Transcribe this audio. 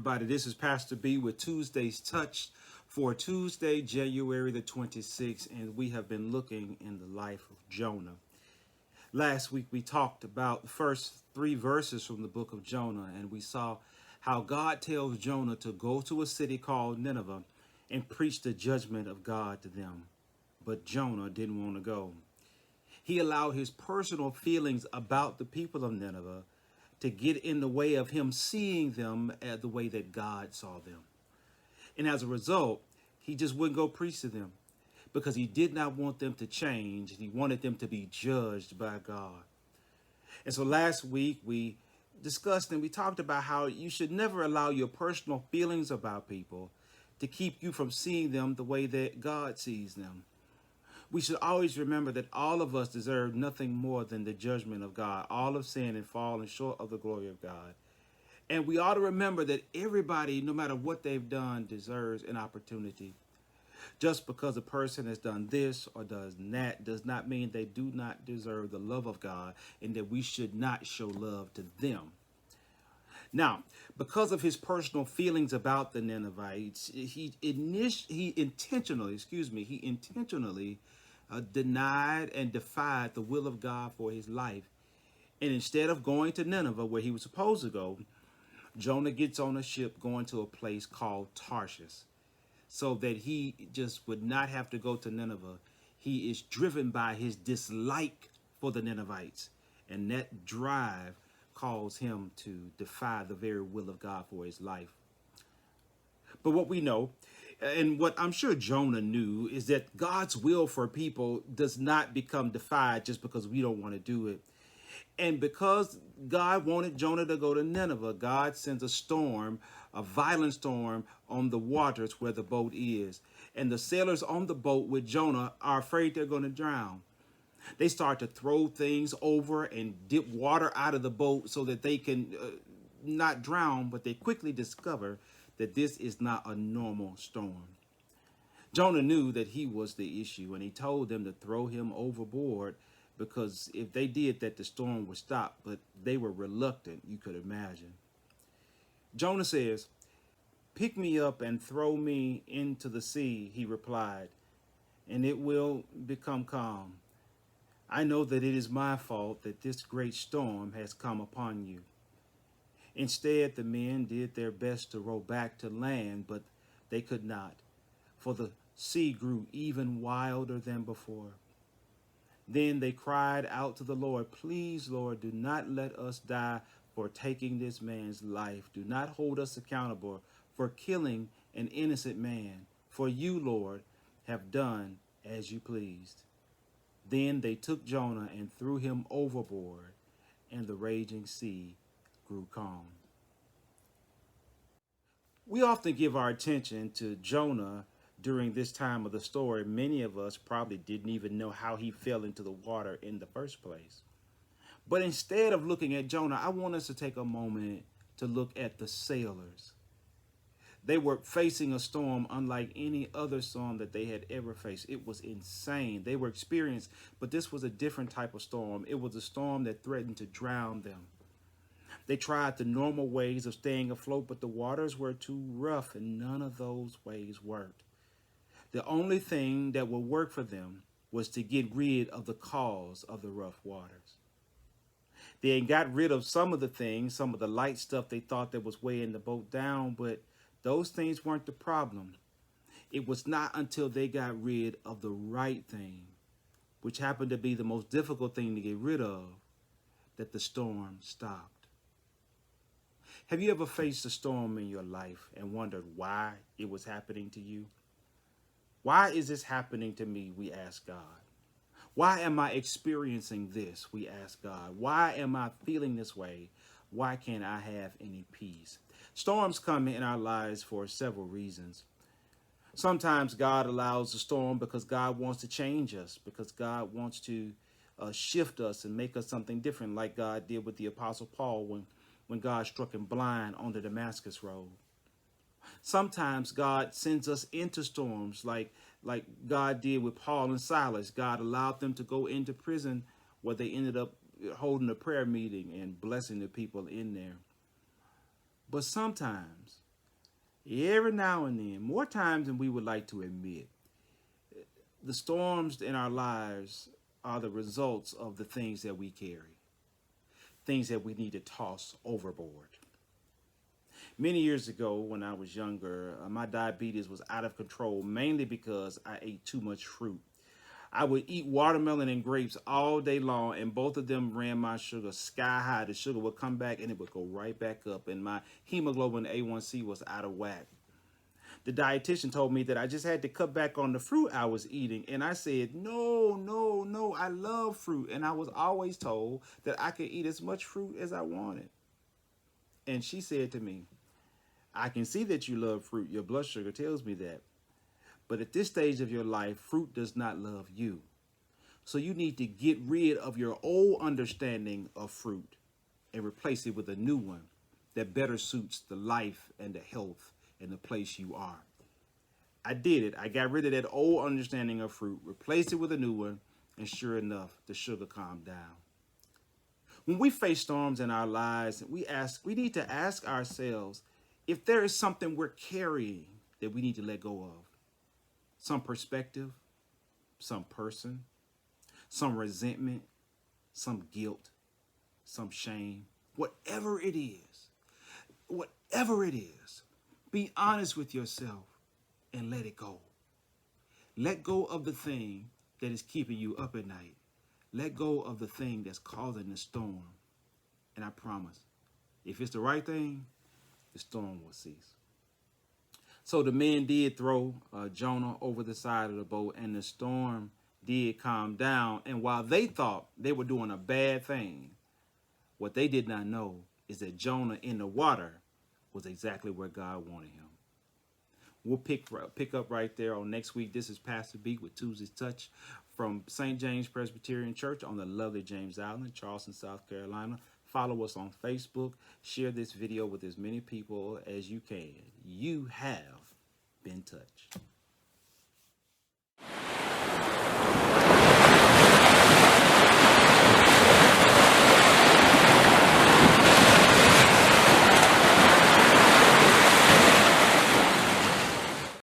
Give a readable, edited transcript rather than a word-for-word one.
everybody. This is Pastor B with Tuesday's Touch for Tuesday, January the 26th, and we have been looking in the life of Jonah. Last week we talked about the first 3 verses from the book of Jonah, and we saw how God tells Jonah to go to a city called Nineveh and preach the judgment of God to them. But Jonah didn't want to go. He allowed his personal feelings about the people of Nineveh to get in the way of him seeing them as the way that God saw them. And as a result, he just wouldn't go preach to them because he did not want them to change. He wanted them to be judged by God. And so last week we discussed and we talked about how you should never allow your personal feelings about people to keep you from seeing them the way that God sees them. We should always remember that all of us deserve nothing more than the judgment of God. All have sinned and fallen short of the glory of God. And we ought to remember that everybody, no matter what they've done, deserves an opportunity. Just because a person has done this or does that does not mean they do not deserve the love of God and that we should not show love to them. Now, because of his personal feelings about the Ninevites, he intentionally denied and defied the will of God for his life. And instead of going to Nineveh, where he was supposed to go, Jonah gets on a ship going to a place called Tarshish, so that he just would not have to go to Nineveh. He is driven by his dislike for the Ninevites, and that drive caused him to defy the very will of God for his life. But what we know, and what I'm sure Jonah knew, is that God's will for people does not become defied just because we don't want to do it. And because God wanted Jonah to go to Nineveh, God sends a storm, a violent storm on the waters where the boat is. And the sailors on the boat with Jonah are afraid they're going to drown. They start to throw things over and dip water out of the boat so that they can not drown, but they quickly discover that this is not a normal storm. Jonah knew that he was the issue, and he told them to throw him overboard because if they did that, the storm would stop, but they were reluctant, you could imagine. Jonah says, "Pick me up and throw me into the sea," he replied, "and it will become calm. I know that it is my fault that this great storm has come upon you." Instead, the men did their best to row back to land, but they could not, for the sea grew even wilder than before. Then they cried out to the Lord, "Please, Lord, do not let us die for taking this man's life. Do not hold us accountable for killing an innocent man, for you, Lord, have done as you pleased." Then they took Jonah and threw him overboard, and the raging sea grew calm. We often give our attention to Jonah during this time of the story. Many of us probably didn't even know how he fell into the water in the first place. But instead of looking at Jonah, I want us to take a moment to look at the sailors. They were facing a storm unlike any other storm that they had ever faced. It was insane. They were experienced, but this was a different type of storm. It was a storm that threatened to drown them. They tried the normal ways of staying afloat, but the waters were too rough, and none of those ways worked. The only thing that would work for them was to get rid of the cause of the rough waters. They got rid of some of the things, some of the light stuff they thought that was weighing the boat down, but those things weren't the problem. It was not until they got rid of the right thing, which happened to be the most difficult thing to get rid of, that the storm stopped. Have you ever faced a storm in your life and wondered why it was happening to you? Why is this happening to me? We ask God. Why am I experiencing this? We ask God. Why am I feeling this way? Why can't I have any peace? Storms come in our lives for several reasons. Sometimes God allows a storm because God wants to change us, because God wants to shift us and make us something different, like God did with the Apostle Paul when God struck him blind on the Damascus road. Sometimes God sends us into storms like God did with Paul and Silas. God allowed them to go into prison where they ended up holding a prayer meeting and blessing the people in there. But sometimes Every now and then, more times than we would like to admit, the storms in our lives are the results of the things that we carry, things that we need to toss overboard. Many years ago, when I was younger, my diabetes was out of control, mainly because I ate too much fruit. I would eat watermelon and grapes all day long, and both of them ran my sugar sky high. The sugar would come back and it would go right back up, and my hemoglobin A1C was out of whack. The dietitian told me that I just had to cut back on the fruit I was eating, and I said, no, no, no, I love fruit, and I was always told that I could eat as much fruit as I wanted. And she said to me, I can see that you love fruit. Your blood sugar tells me that. But at this stage of your life, fruit does not love you. So you need to get rid of your old understanding of fruit and replace it with a new one that better suits the life and the health and the place you are. I did it. I got rid of that old understanding of fruit, replaced it with a new one, and sure enough, the sugar calmed down. When we face storms in our lives, we need to ask ourselves if there is something we're carrying that we need to let go of. Some perspective, some person, some resentment, some guilt, some shame, whatever it is, be honest with yourself and let it go. Let go of the thing that is keeping you up at night. Let go of the thing that's causing the storm. And I promise, if it's the right thing, the storm will cease. So the men did throw Jonah over the side of the boat, and the storm did calm down. And while they thought they were doing a bad thing, what they did not know is that Jonah in the water was exactly where God wanted him. We'll pick up right there on next week. This is Pastor Beat with Tuesday's Touch from St. James Presbyterian Church on the lovely James Island, Charleston, South Carolina. Follow us on Facebook. Share this video with as many people as you can. You have been touched.